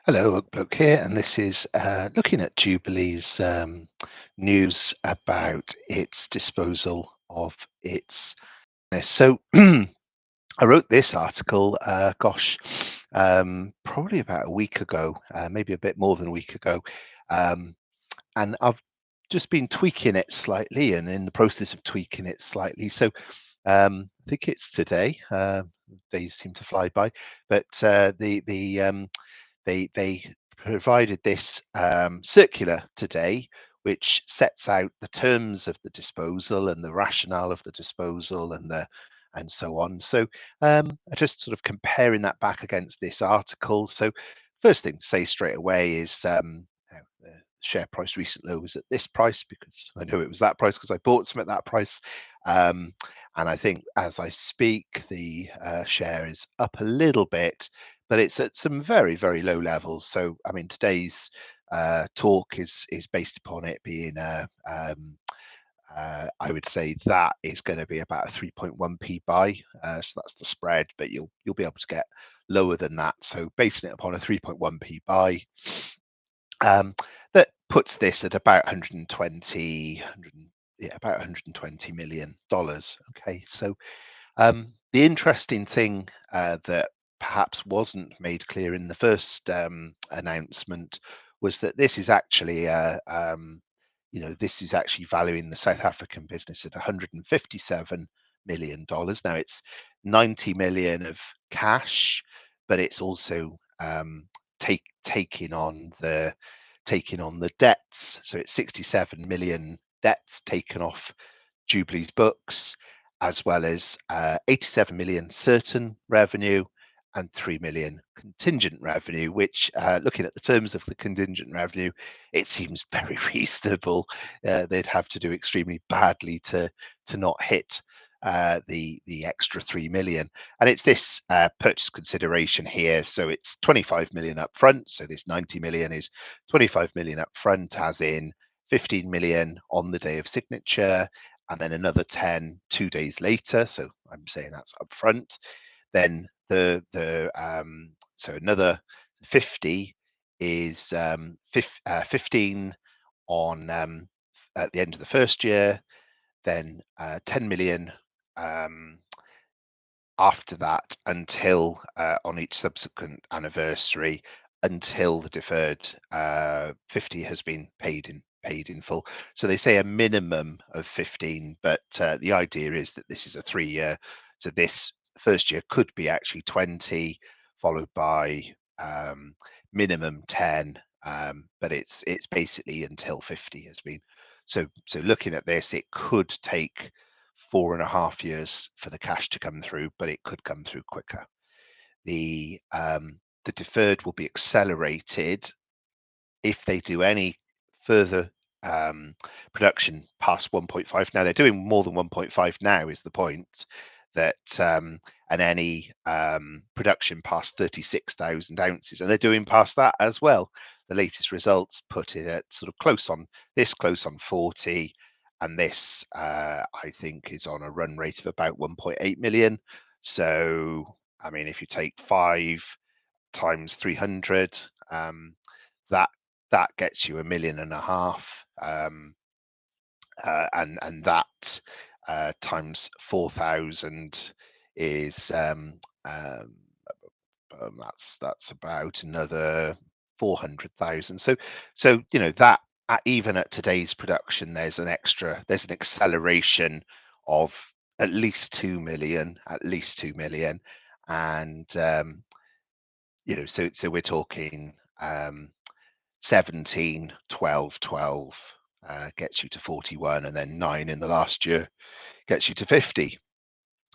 Hello, Oak Bloke here, and this is looking at Jubilee's news about its disposal of its. So I wrote this article, probably about a week ago, maybe a bit more than a week ago, and I've just been tweaking it slightly, and in the process of tweaking it slightly. So I think it's today. Days seem to fly by, but they provided this circular today, which sets out the terms of the disposal and the rationale of the disposal and so on. So I just sort of comparing that back against this article. So first thing to say straight away is the share price recently was at this price because I knew it was that price because I bought some at that price. And I think as I speak, the share is up a little bit, but it's at some very, very low levels. So, I mean, today's talk is based upon it being I would say that is going to be about a 3.1p buy. So that's the spread, but you'll be able to get lower than that. So basing it upon a 3.1p buy, that puts this at about 120, yeah, about 120 million dollars. Okay, so the interesting thing that perhaps wasn't made clear in the first announcement was that this is actually this is actually valuing the South African business at 157 million dollars. Now it's 90 million of cash, but it's also taking on the debts. So it's 67 million debts taken off Jubilee's books, as well as 87 million certain revenue and 3 million contingent revenue, which looking at the terms of the contingent revenue, it seems very reasonable. They'd have to do extremely badly to not hit the extra 3 million. And it's this purchase consideration here. So it's 25 million up front. So this 90 million is 25 million up front, as in 15 million on the day of signature, and then another 10 2 days later. So I'm saying that's up front. Then so another 50 is 15 on at the end of the first year, then 10 million after that until on each subsequent anniversary until the deferred 50 has been paid in full. So they say a minimum of 15, but the idea is that this is a 3 year. So this first year could be actually 20, followed by minimum 10, but it's basically until 50 has been. So looking at this, it could take 4.5 years for the cash to come through, but it could come through quicker. The deferred will be accelerated if they do any further production past 1.5. Now they're doing more than 1.5 now, is the point. That and any production past 36,000 ounces, and they're doing past that as well. The latest results put it at sort of close on 40, and this I think is on a run rate of about 1.8 million. So I mean, if you take 5 times 300, that gets you 1.5 million, and that times 4,000 is that's about another 400,000. So that even at today's production, there's an acceleration of at least 2 million, and so we're talking 17, 12, 12 gets you to 41, and then 9 in the last year gets you to 50.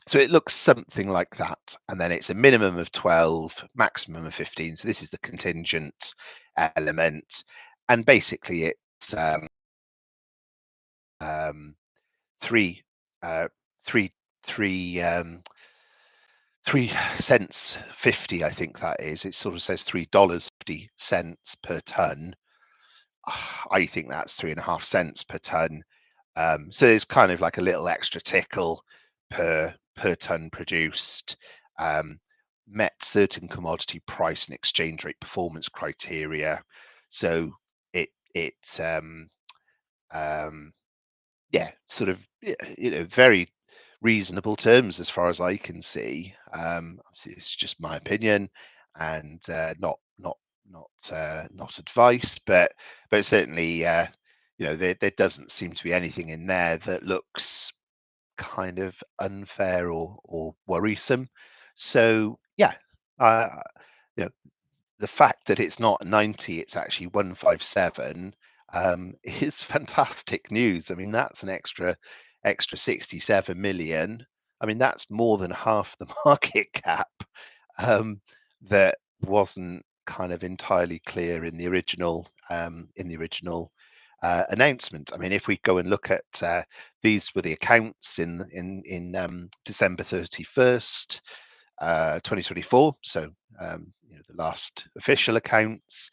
So it looks something like that, and then it's a minimum of 12, maximum of 15. So this is the contingent element, and basically it's three, uh, three, three, 3 cents 50. I think that is. It sort of says $3.50 per ton. I think that's 3.5 cents per ton. So there's kind of like a little extra tickle per ton produced. met certain commodity price and exchange rate performance criteria. So it um, yeah, sort of very reasonable terms as far as I can see. Obviously, it's just my opinion, and not advice, but certainly there doesn't seem to be anything in there that looks kind of unfair or worrisome. So yeah, uh, you know the fact that it's not 90, it's actually 157 is fantastic news. I mean, that's an extra 67 million. I mean, that's more than half the market cap um, that wasn't kind of entirely clear in the original announcement. I mean, if we go and look at these were the accounts in December 31st. 2024, so the last official accounts.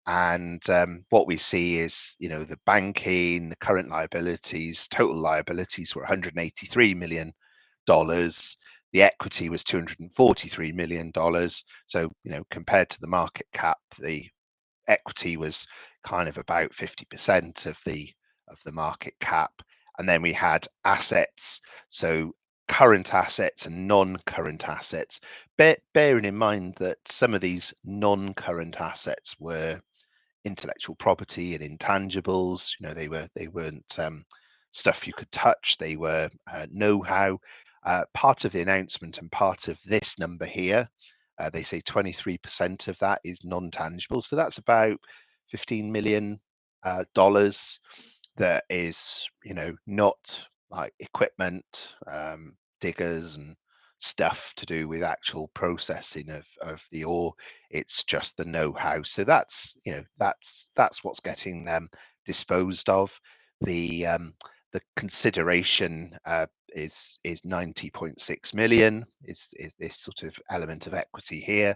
And what we see is, the banking, the current liabilities, total liabilities were $183 million. The equity was $243 million. So, compared to the market cap, the equity was kind of about 50% of the market cap. And then we had assets, so current assets and non-current assets. Bearing in mind that some of these non-current assets were intellectual property and intangibles. They weren't stuff you could touch. They were know-how. Part of the announcement and part of this number here, they say 23% of that is non-tangible. So that's about $15 million that is, not like equipment, diggers and stuff to do with actual processing of the ore. It's just the know-how. So that's what's getting disposed of. The consideration is 90.6 million. Is this sort of element of equity here?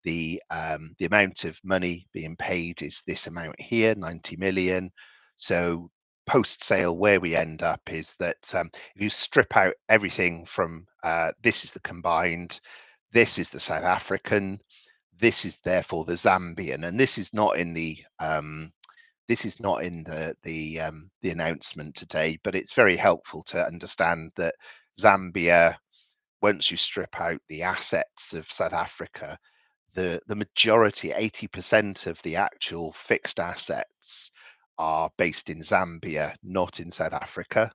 The amount of money being paid is this amount here, 90 million. So post sale, where we end up is that if you strip out everything from this is the combined, this is the South African, this is therefore the Zambian, and this is not in the the announcement today, but it's very helpful to understand that Zambia, once you strip out the assets of South Africa, the majority, 80% of the actual fixed assets are based in Zambia, not in South Africa.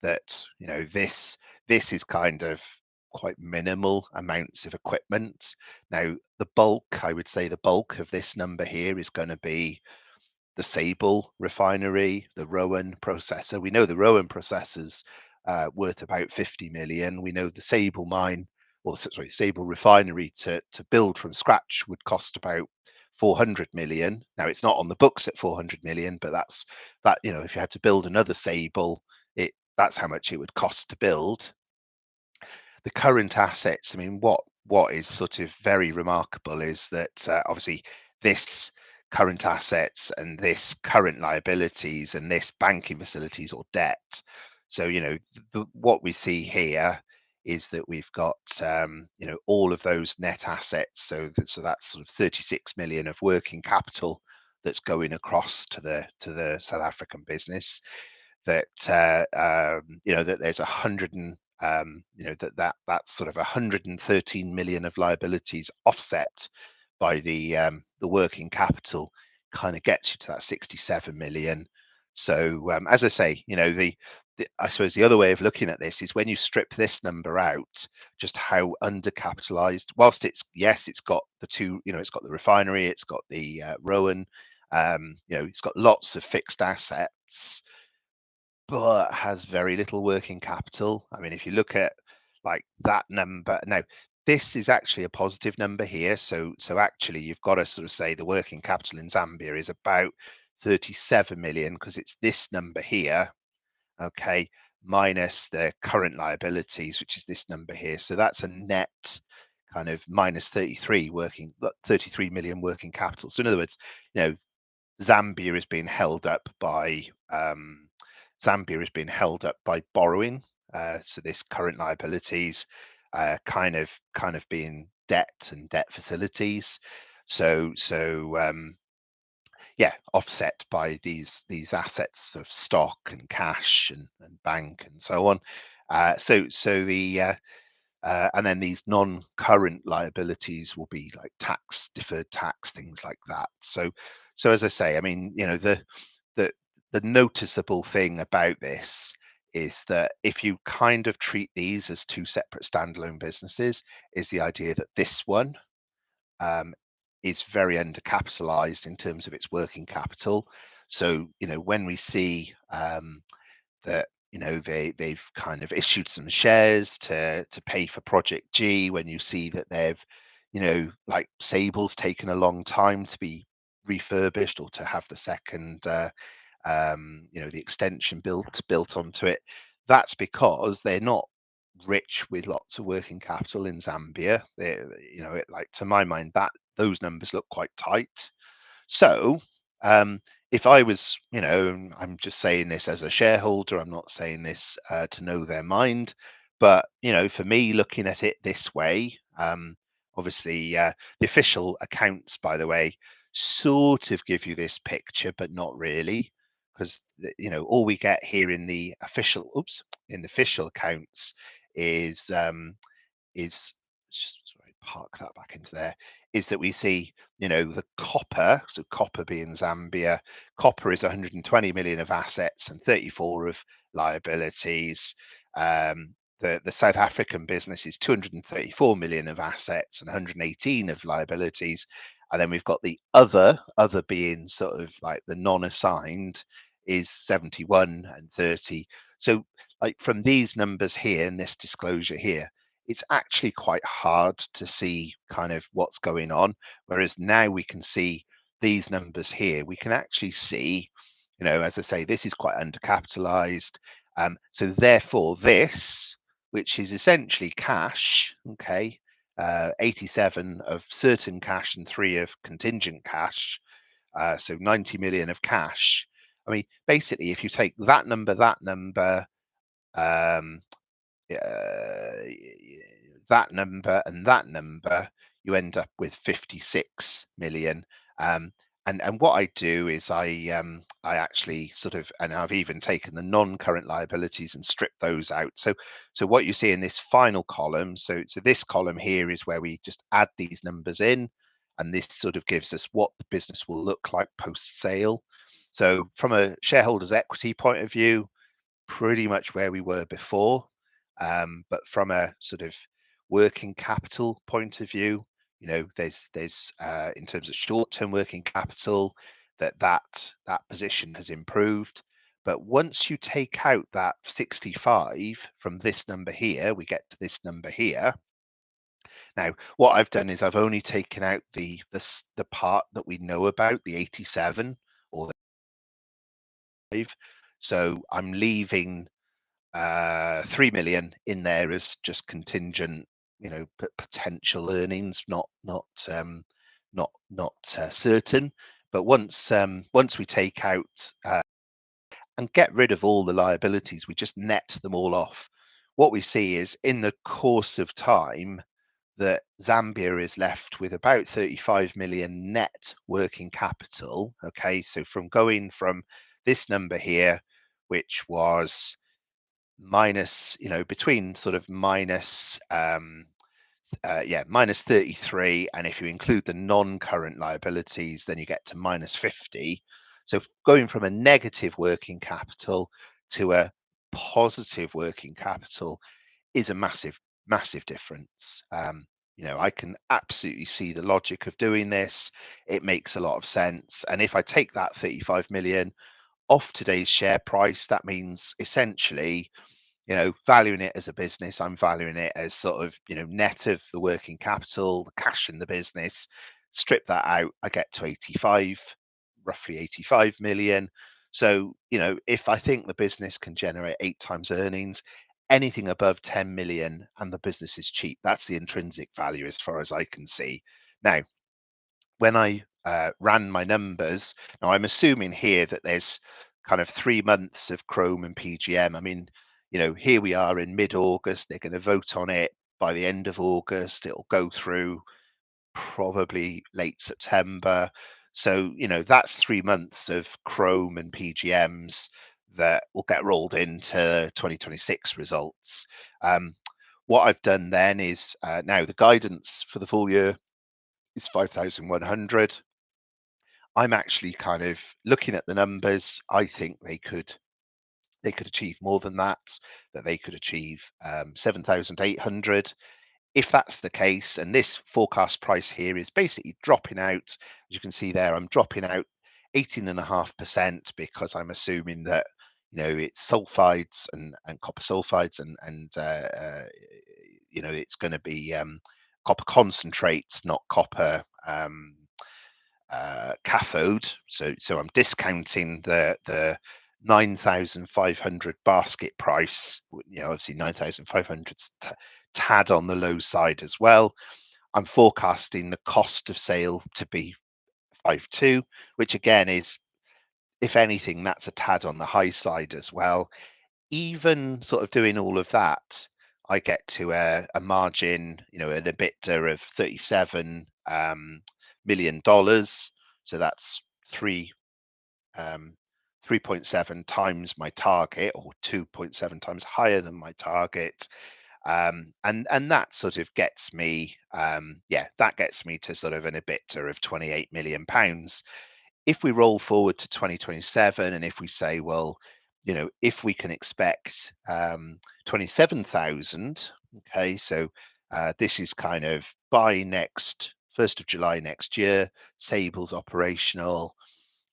That this is kind of quite minimal amounts of equipment. Now, I would say the bulk of this number here is going to be the Sable refinery, the Rowan processor. We know the Rowan processor's worth about 50 million. We know the Sable mine, or sorry, Sable refinery to build from scratch would cost about 400 million. Now it's not on the books at 400 million, but if you had to build another Sable, that's how much it would cost to build. The current assets, I mean, what is sort of very remarkable is that obviously this current assets and this current liabilities and this banking facilities or debt. So what we see here is that we've got all of those net assets. So that's sort of 36 million of working capital that's going across to the South African business. That that there's 100 and that's sort of 113 million of liabilities offset by the working capital, kind of gets you to that 67 million. So as I say, I suppose the other way of looking at this is when you strip this number out, just how undercapitalized. Whilst it's got the two, it's got the refinery, it's got the Rowan, it's got lots of fixed assets, but has very little working capital. I mean, if you look at like that number now, this is actually a positive number here. So actually, you've got to sort of say the working capital in Zambia is about 37 million because it's this number here, okay, minus the current liabilities, which is this number here. So that's a net kind of minus 33 million working capital. So in other words, Zambia is being held up by borrowing. So this current liabilities kind of being debt and debt facilities. So yeah, offset by these assets of stock and cash and bank and so on. So the and then these non-current liabilities will be like tax, deferred tax, things like that. So as I say, I mean, you know, the the noticeable thing about this is that if you kind of treat these as two separate standalone businesses, is the idea that this one um, is very undercapitalized in terms of its working capital. So, you know, when we see that, you know, they've kind of issued some shares to pay for Project G, when you see that they've, you know, like Sable's taken a long time to be refurbished or to have the second you know, the extension built onto it, that's because they're not rich with lots of working capital in Zambia. You know, like to my mind, that those numbers look quite tight. So, if I was, you know, and I'm just saying this as a shareholder, I'm not saying this to know their mind, but you know, for me, looking at it this way, obviously, the official accounts, by the way, sort of give you this picture, but not really, because you know, all we get here in the official, in the official accounts is just sorry, park that back into there, is that we see, you know, the copper, so copper being Zambia, copper is 120 million of assets and 34 of liabilities. The South African business is 234 million of assets and 118 of liabilities. And then we've got the other being sort of like the non-assigned is 71 and 30. So like from these numbers here and this disclosure here, it's actually quite hard to see kind of what's going on. Whereas now we can see these numbers here, we can actually see, you know, as I say, this is quite undercapitalized. So therefore this, which is essentially cash, okay, 87 of certain cash and 3 of contingent cash, so 90 million of cash. I mean, basically, if you take that number, um, uh, that number and that number, you end up with 56 million. And what I do is I actually sort of, and I've even taken the non-current liabilities and stripped those out. So what you see in this final column, so this column here is where we just add these numbers in, and this sort of gives us what the business will look like post sale. So from a shareholders equity point of view, pretty much where we were before. But from a sort of working capital point of view, you know, there's in terms of short-term working capital, that position has improved. But once you take out that 65 from this number here, we get to this number here. Now, what I've done is I've only taken out the part that we know about, the 87 or the 5. So I'm leaving 3 million in there as just contingent, you know, potential earnings, not certain. But once we take out and get rid of all the liabilities, we just net them all off. What we see is in the course of time that Zambia is left with about 35 million net working capital. Okay, so from going from this number here, which was minus, you know, between sort of minus minus 33, and if you include the non-current liabilities, then you get to minus 50. So going from a negative working capital to a positive working capital is a massive difference. You know, I can absolutely see the logic of doing this. It makes a lot of sense. And if I take that 35 million off today's share price, that means essentially, you know, valuing it as a business, I'm valuing it as sort of, you know, net of the working capital, the cash in the business, strip that out, I get to 85, roughly 85 million. So, you know, if I think the business can generate 8 times earnings, anything above 10 million and the business is cheap, that's the intrinsic value as far as I can see. Now, when I ran my numbers, now I'm assuming here that there's kind of 3 months of Chrome and PGM. I mean, you know, here we are in mid-August, they're going to vote on it. by the end of August. It'll go through probably late September. So, that's 3 months of Chrome and PGMs that will get rolled into 2026 results. What I've done then is now the guidance for the full year is 5,100. I'm actually kind of looking at the numbers. I think they could achieve more than that, that they could achieve 7,800. If that's the case, and this forecast price here is basically dropping out, as you can see there, I'm dropping out 18.5% because I'm assuming that it's sulfides and copper sulfides and it's going to be copper concentrates, not copper cathode. So I'm discounting the 9,500 basket price. Obviously 9,500 tad on the low side as well. I'm forecasting the cost of sale to be 5.2, which again is, if anything, that's a tad on the high side as well. Even sort of doing all of that, I get to a margin, an EBITDA of $37 million. So that's 3.7 times my target, or 2.7 times higher than my target. And that sort of gets me, that gets me to sort of an EBITDA of £28 million. If we roll forward to 2027, and if we say, well, if we can expect 27,000, okay, so this is kind of by 1st of July next year, Sable's operational,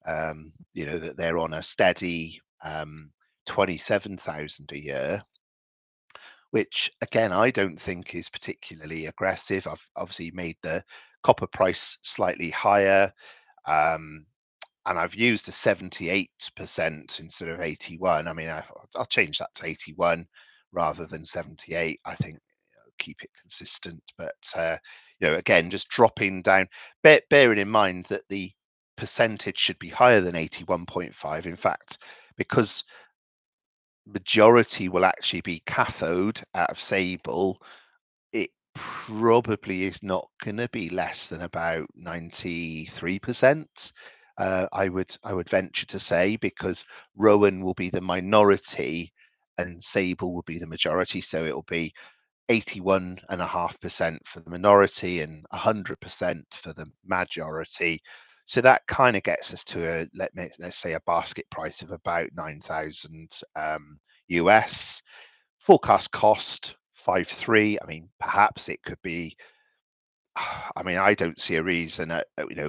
that they're on a steady 27,000 a year, which again, I don't think is particularly aggressive. I've obviously made the copper price slightly higher. And I've used a 78% instead of 81. I mean, I'll change that to 81 rather than 78. I think keep it consistent. But again, just dropping down, bearing in mind that the percentage should be higher than 81.5. In fact, because majority will actually be cathode out of Sable, it probably is not going to be less than about 93%. I would venture to say, because Rowan will be the minority and Sable will be the majority, so it will be 81.5% for the minority and 100% for the majority. So that kind of gets us to let's say a basket price of about 9,000 US. Forecast cost 5.3. I mean, perhaps it could be. I mean, I don't see a reason,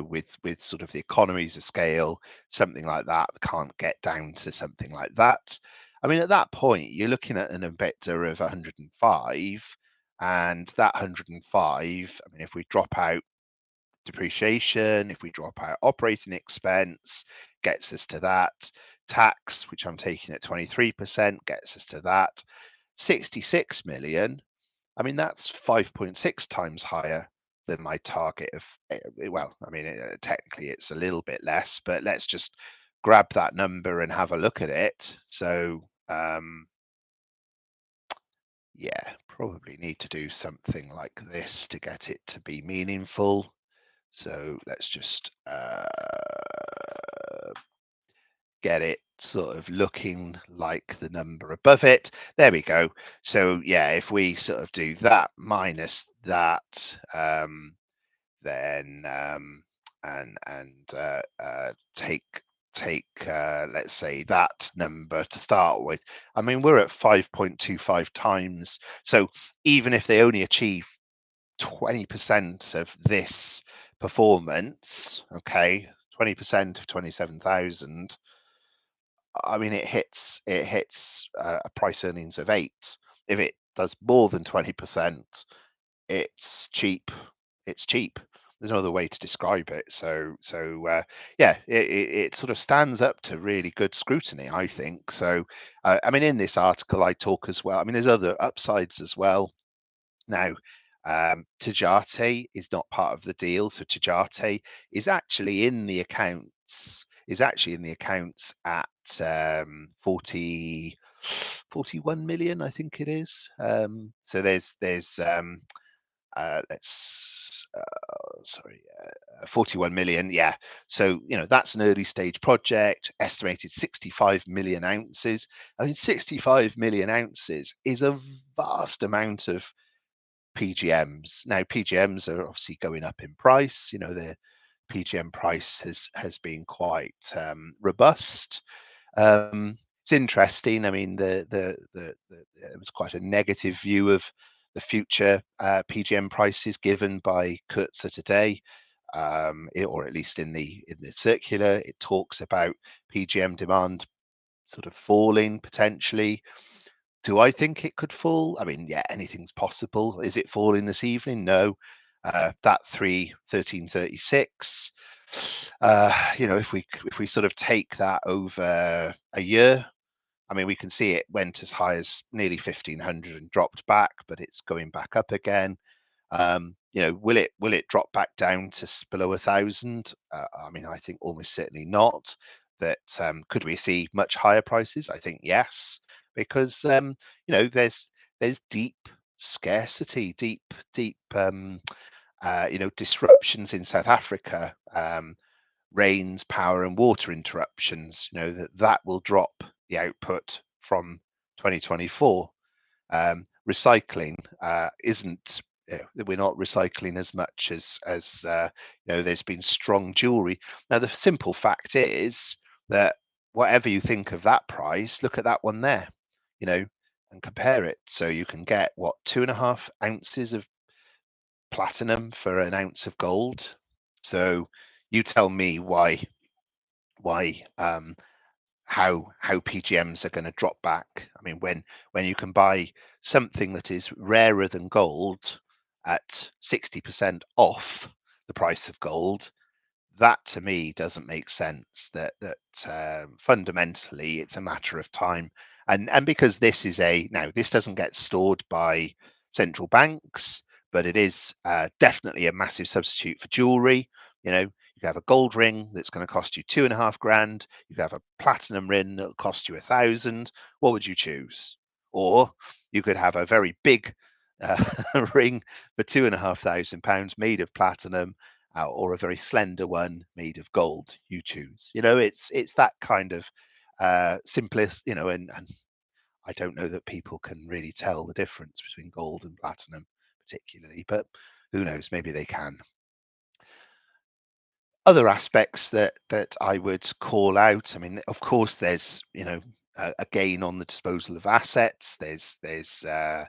with sort of the economies of scale, something like that can't get down to something like that. I mean, at that point, you're looking at an EBITDA of 105, and that 105. I mean, if we drop out depreciation, if we drop out operating expense, gets us to that. Tax, which I'm taking at 23%, gets us to that. 66 million. I mean, that's 5.6 times higher than my target of, well, I mean, technically it's a little bit less, but let's just grab that number and have a look at it. So, yeah, probably need to do something like this to get it to be meaningful. So let's just get it sort of looking like the number above it. There we go. So yeah, if we sort of do that minus that, then take let's say that number to start with. I mean, we're at 5.25 times. So even if they only achieve 20% of this performance, okay, 20% of 27,000, I mean, it hits a price earnings of 8. If it does more than 20%, it's cheap. It's cheap. There's no other way to describe it. Yeah, it sort of stands up to really good scrutiny, I think. So, I mean, in this article, I talk as well. I mean, there's other upsides as well. Now, Tajate is not part of the deal, so Tajate is actually in the accounts. Is actually in the accounts at 40. 41 million, I think it is. So there's let's sorry, 41 million. Yeah. So, that's an early stage project, estimated 65 million ounces. I mean, 65 million ounces is a vast amount of PGMs. Now, PGMs are obviously going up in price. The PGM price has been quite robust. It's interesting. I mean, there was quite a negative view of the future PGM prices given by Kurtzer today, or at least in the circular, it talks about PGM demand sort of falling potentially. Do I think it could fall? I mean, yeah, anything's possible. Is it falling this evening? No. That 1336. If we sort of take that over a year, I mean, we can see it went as high as nearly 1500 and dropped back, but it's going back up again. Will it drop back down to below 1,000? I mean, I think almost certainly not. That could we see much higher prices? I think yes, because there's deep scarcity, deep disruptions in South Africa, rains, power, and water interruptions. That will drop the output from 2024. Recycling isn't. We're not recycling as much as there's been strong jewelry. Now, the simple fact is that whatever you think of that price, look at that one there, and compare it. So you can get what, 2.5 ounces of platinum for an ounce of gold. So you tell me why how PGMs are going to drop back. I mean, when you can buy something that is rarer than gold at 60% off the price of gold, that to me doesn't make sense. That fundamentally it's a matter of time, and because this doesn't get stored by central banks, but it is definitely a massive substitute for jewelry. You can have a gold ring that's going to cost you 2.5 grand. You can have a platinum ring that'll cost you 1,000. What would you choose? Or you could have a very big ring for £2,500 made of platinum, or a very slender one made of gold. You choose. It's that kind of simplest. And I don't know that people can really tell the difference between gold and platinum, particularly, but who knows? Maybe they can. Other aspects that I would call out. I mean, of course, there's a gain on the disposal of assets. There's the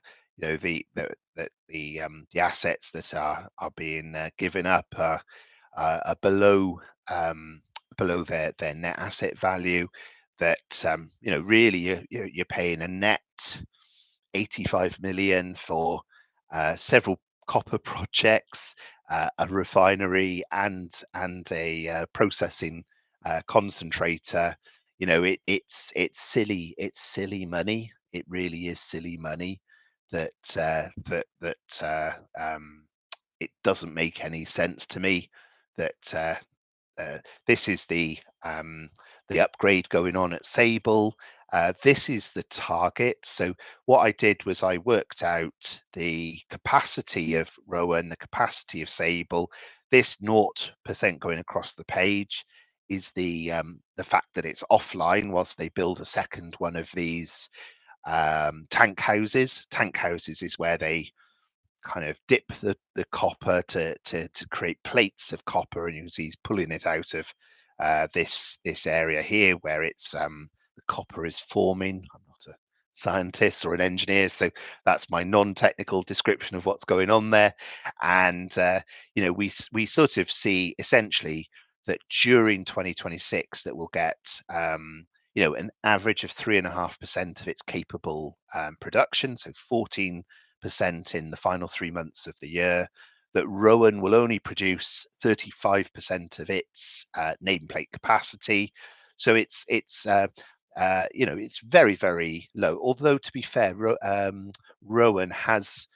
assets that are being given up are below their net asset value. That really you're paying a net 85 million for several copper projects, a refinery, and a processing concentrator. It's silly. It's silly money. It really is silly money. It doesn't make any sense to me. This is the upgrade going on at Sable. This is the target. So what I did was I worked out the capacity of Rowan, the capacity of Sable. This 0% going across the page is the fact that it's offline whilst they build a second one of these tank houses. Tank houses is where they kind of dip the copper to create plates of copper, and you can see he's pulling it out of this area here where it's the copper is forming. I'm not a scientist or an engineer, so that's my non-technical description of what's going on there. And we sort of see essentially that during 2026 that we'll get an average of 3.5% of its capable production, so 14% in the final 3 months of the year. That Rowan will only produce 35% of its nameplate capacity, so it's very, very low. Although to be fair, Rowan has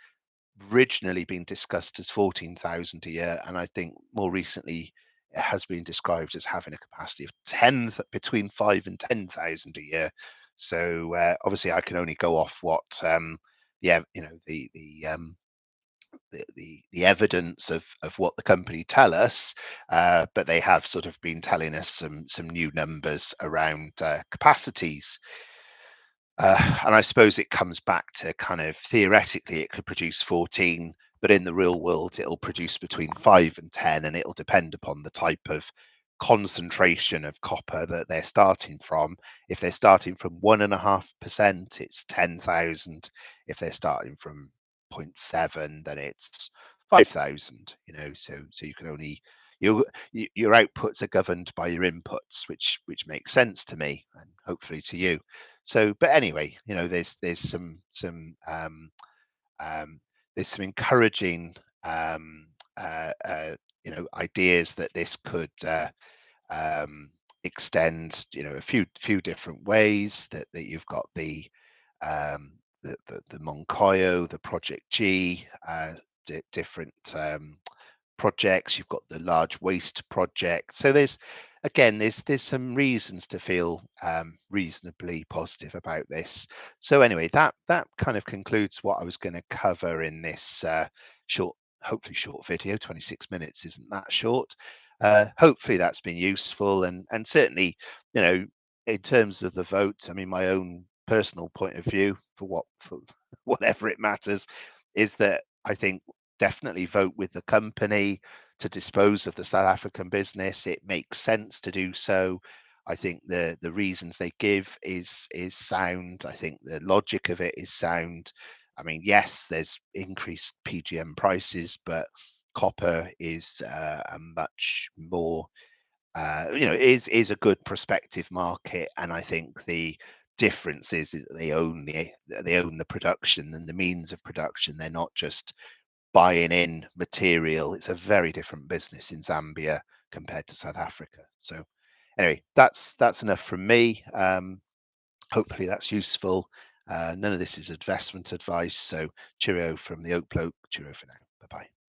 originally been discussed as 14,000 a year, and I think more recently it has been described as having a capacity of between 5 and 10,000 a year. So obviously, I can only go off what the evidence of what the company tell us, but they have sort of been telling us some new numbers around capacities. And I suppose it comes back to kind of theoretically it could produce 14, but in the real world it'll produce between 5 and 10, and it'll depend upon the type of concentration of copper that they're starting from. If they're starting from 1.5%, it's 10,000. If they're starting from zero point 0.7, then it's 5,000. So you can only your outputs are governed by your inputs, which makes sense to me and hopefully to you. So, but anyway, um, there's some encouraging um, ideas that this could um, extend, a few different ways. That you've got the Moncayo, the Project G, different projects. You've got the large waste project. So there's some reasons to feel reasonably positive about this. So anyway, that kind of concludes what I was going to cover in this hopefully short video. 26 minutes isn't that short. Hopefully that's been useful, and certainly, in terms of the vote, I mean, my own personal point of view for whatever it matters is that I think definitely vote with the company to dispose of the South African business. It makes sense to do so. I think the reasons they give is sound. I think the logic of it is sound. I mean, yes, there's increased PGM prices, but copper is a much more is a good prospective market, and I think the difference is that they own the production and the means of production. They're not just buying in material. It's a very different business in Zambia compared to South Africa. So anyway, that's enough from me. Hopefully that's useful. None of this is investment advice. So cheerio from the Oak Bloke. Cheerio for now. Bye bye.